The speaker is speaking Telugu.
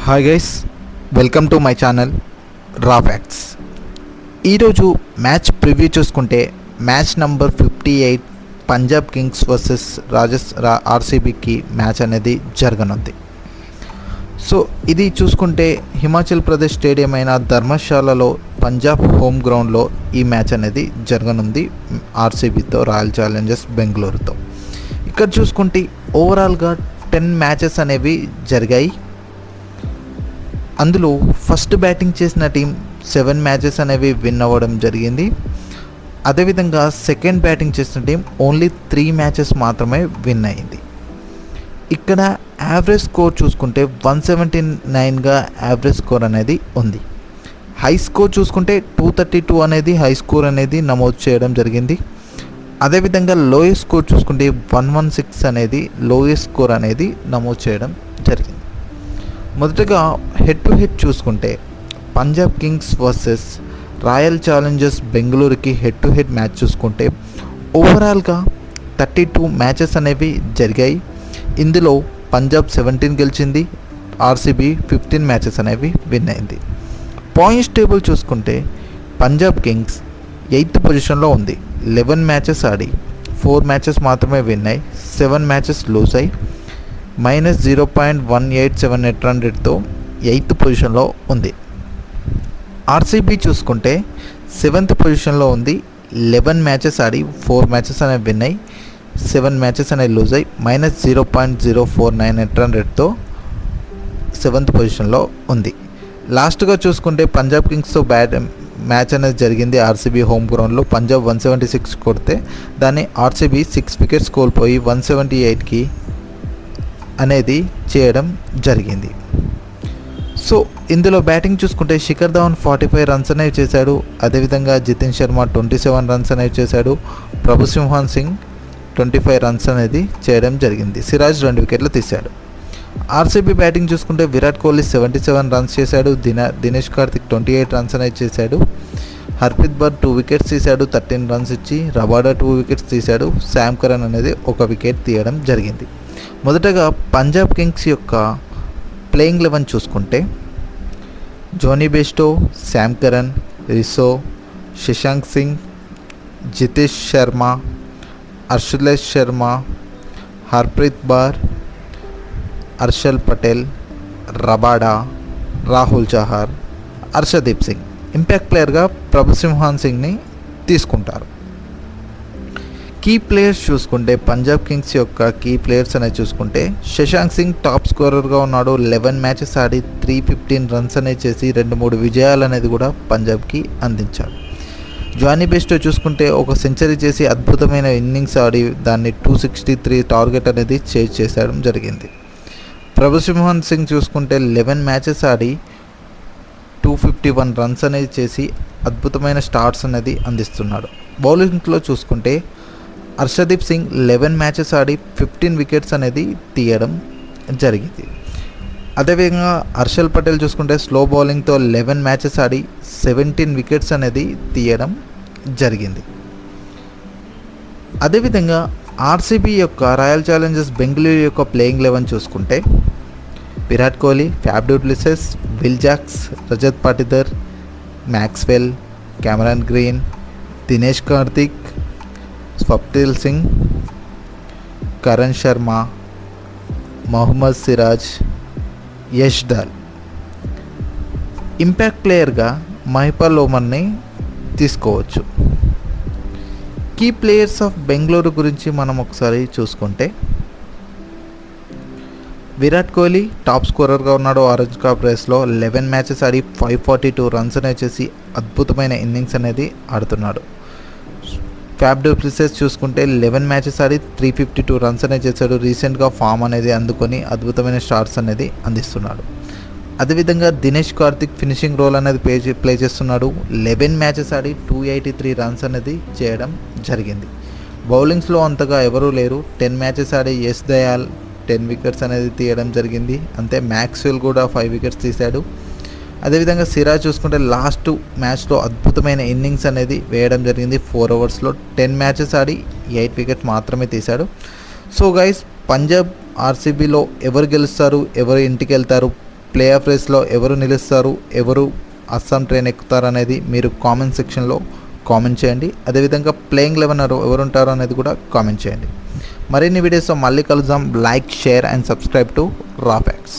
Hi guys, welcome to my channel raw facts. ఈరోజు మ్యాచ్ ప్రివ్యూ చూసుకుంటే match number 58 Punjab kings versus ఆర్సీబీకి మ్యాచ్ అనేది జరగనుంది. సో ఇది చూసుకుంటే హిమాచల్ ప్రదేశ్ స్టేడియం అయిన ధర్మశాలలో పంజాబ్ హోమ్ గ్రౌండ్లో ఈ మ్యాచ్ అనేది జరగనుంది ఆర్సీబీతో, రాయల్ ఛాలెంజర్స్ బెంగళూరుతో. ఇక్కడ చూసుకుంటే ఓవరాల్గా 10 మ్యాచెస్ అనేవి జరిగాయి. అందులో ఫస్ట్ బ్యాటింగ్ చేసిన టీం 7 మ్యాచెస్ అనేవి విన్ అవ్వడం జరిగింది. అదేవిధంగా సెకండ్ బ్యాటింగ్ చేసిన టీం ఓన్లీ 3 మ్యాచెస్ మాత్రమే విన్ అయింది. ఇక్కడ యావరేజ్ స్కోర్ చూసుకుంటే 179గా యావరేజ్ స్కోర్ అనేది ఉంది. హై స్కోర్ చూసుకుంటే 232 అనేది హై స్కోర్ అనేది నమోదు చేయడం జరిగింది. అదేవిధంగా లోయెస్ట్ స్కోర్ చూసుకుంటే 116 అనేది లోయెస్ట్ స్కోర్ అనేది నమోదు చేయడం జరిగింది. మొదటగా హెడ్ టు హెడ్ చూసుకుంటే Punjab kings versus royal Challengers బెంగళూరుకి హెడ్ టు హెడ్ మ్యాచ్ చూసుకుంటే ఓవరాల్గా 32 మ్యాచెస్ అనేవి జరిగాయి. ఇందులో పంజాబ్ 17 గెలిచింది, ఆర్సీబీ 15 మ్యాచెస్ అనేవి విన్ అయింది. పాయింట్స్ టేబుల్ చూసుకుంటే పంజాబ్ కింగ్స్ 8th పొజిషన్లో ఉంది. 11 మ్యాచెస్ ఆడి 4 మ్యాచెస్ మాత్రమే విన్ అయ్యి 7 మ్యాచెస్ లూజ్ అయ్యి -0.187 నెట్ రన్ రేట్తో 8th పొజిషన్లో ఉంది. ఆర్సీబీ చూసుకుంటే 7th పొజిషన్లో ఉంది. 11 మ్యాచెస్ ఆడి 4 మ్యాచెస్ అనేవి విన్ అయ్యి 7 మ్యాచెస్ అనేవి లూజ్ అయ్యి -0.049 నెట్ రన్ రేట్తో 7th పొజిషన్లో ఉంది. లాస్ట్గా చూసుకుంటే పంజాబ్ కింగ్స్తో మ్యాచ్ అనేది జరిగింది ఆర్సీబీ హోమ్ గ్రౌండ్లో. పంజాబ్ 176 కొడితే దాన్ని ఆర్సీబీ 6 వికెట్స్ కోల్పోయి 178కి అనేది చేయడం జరిగింది. సో ఇందులో బ్యాటింగ్ చూసుకుంటే శిఖర్ ధవన్ 45 రన్స్ అనేవి చేశాడు. అదేవిధంగా జితేన్ శర్మ 27 రన్స్ అనేవి చేశాడు. ప్రభుసింహాన్ సింగ్ 25 రన్స్ అనేది చేయడం జరిగింది. సిరాజ్ 2 వికెట్లు తీశాడు. ఆర్సీబీ బ్యాటింగ్ చూసుకుంటే విరాట్ కోహ్లీ 77 రన్స్ చేశాడు. దినేష్ కార్తిక్ 28 రన్స్ అనేది చేశాడు. హర్ప్రీత్ బర్ 2 వికెట్స్ తీశాడు, 13 రన్స్ ఇచ్చి. రబాడా 2 వికెట్స్ తీశాడు. శామ్ కరన్ అనేది 1 వికెట్ తీయడం జరిగింది. మొదటగా పంజాబ్ కింగ్స్ యొక్క ప్లేయింగ్ 11 చూసుకుంటే Jonny Bairstow, Sam Curran, Rossouw, Shashank Singh, Jitesh Sharma, హర్షలేష్ శర్మ, హర్ప్రీత్ బార్, హర్షల్ పటేల్, రబాడా, రాహుల్ చహర్, హర్షదీప్ సింగ్. ఇంపాక్ట్ ప్లేయర్గా ప్రభుసింహాన్ సింగ్ని తీసుకుంటారు. కీ ప్లేయర్స్ చూసుకుంటే పంజాబ్ కింగ్స్ యొక్క కీ ప్లేయర్స్ అనేది చూసుకుంటే శశాంక్ సింగ్ టాప్ స్కోరర్గా ఉన్నాడు. 11 మ్యాచెస్ ఆడి 315 రన్స్ అనేది చేసి 2-3 విజయాలు అనేది కూడా పంజాబ్కి అందించాడు. జానీ బెస్టో చూసుకుంటే ఒక సెంచరీ చేసి అద్భుతమైన ఇన్నింగ్స్ ఆడి దాన్ని 263 టార్గెట్ అనేది చేజ్ చేసేయడం జరిగింది. ప్రభుసింహాన్ సింగ్ చూసుకుంటే 11 మ్యాచెస్ ఆడి 251 రన్స్ అనేది చేసి అద్భుతమైన స్టార్ట్స్ అనేది అందిస్తున్నాడు. బౌలింగ్లో చూసుకుంటే హర్షదీప్ సింగ్ 11 మ్యాచెస్ ఆడి 15 వికెట్స్ అనేది తీయడం జరిగింది. అదేవిధంగా హర్షల్ పటేల్ చూసుకుంటే స్లో బౌలింగ్తో 11 మ్యాచెస్ ఆడి 17 వికెట్స్ అనేది తీయడం జరిగింది. అదేవిధంగా ఆర్సీబీ యొక్క రాయల్ ఛాలెంజర్స్ బెంగళూరు యొక్క ప్లేయింగ్ 11 చూసుకుంటే Virat Kohli, Faf du Plessis, Will Jacks, Rajat Patidar, Maxwell, Cameron Green, Dinesh Karthik, Swapnil Singh, Karan Sharma, Mohammed Siraj, Yash Dayal. Impact ప్లేయర్గా మహిపాల్ ఓమర్ని తీసుకోవచ్చు. కీ ప్లేయర్స్ ఆఫ్ బెంగళూరు గురించి మనం ఒకసారి చూసుకుంటే విరాట్ కోహ్లీ టాప్ స్కోరర్గా ఉన్నాడు. ఆరెంజ్ కప్ రేస్లో 11 మ్యాచెస్ ఆడి 542 రన్స్ అనేది చేసి అద్భుతమైన ఇన్నింగ్స్ అనేది ఆడుతున్నాడు. ఫ్యాబ్ డు ప్లెసిస్ చూసుకుంటే 11 మ్యాచెస్ ఆడి 352 రన్స్ అనేది చేశాడు. రీసెంట్గా ఫామ్ అనేది అందుకొని అద్భుతమైన స్టార్ట్స్ అనేది అందిస్తున్నాడు. అదేవిధంగా దినేష్ కార్తిక్ ఫినిషింగ్ రోల్ అనేది ప్లే చేస్తున్నాడు. 11 మ్యాచెస్ ఆడి 283 రన్స్ అనేది చేయడం జరిగింది. బౌలింగ్స్లో అంతగా ఎవరూ లేరు. 10 మ్యాచెస్ ఆడి యశ్ దయాల్ 10 వికెట్స్ అనేది తీయడం జరిగింది. అంతే మ్యాక్స్వెల్ కూడా 5 వికెట్స్ తీశాడు. అదేవిధంగా సిరాజ్ చూసుకుంటే లాస్ట్ మ్యాచ్లో అద్భుతమైన ఇన్నింగ్స్ అనేది వేయడం జరిగింది. 4 ఓవర్స్లో 10 మ్యాచెస్ ఆడి 8 వికెట్స్ మాత్రమే తీశాడు. సో గైస్, పంజాబ్ ఆర్సీబీలో ఎవరు గెలుస్తారు, ఎవరు ఇంటికి వెళ్తారు ప్లే ఆఫ్ రేస్లో ఎవరు నిలుస్తారు, ఎవరు అస్సాం ట్రైన్ ఎక్కుతారు అనేది మీరు కామెంట్ సెక్షన్లో కామెంట్ చేయండి. అదేవిధంగా ప్లేయింగ్ 11 ఎవరు ఉంటారో అనేది కూడా కామెంట్ చేయండి. మరిన్ని వీడియోస్తో మళ్ళీ కలుద్దాం. Like, share and subscribe to రా ఫ్యాక్ట్స్.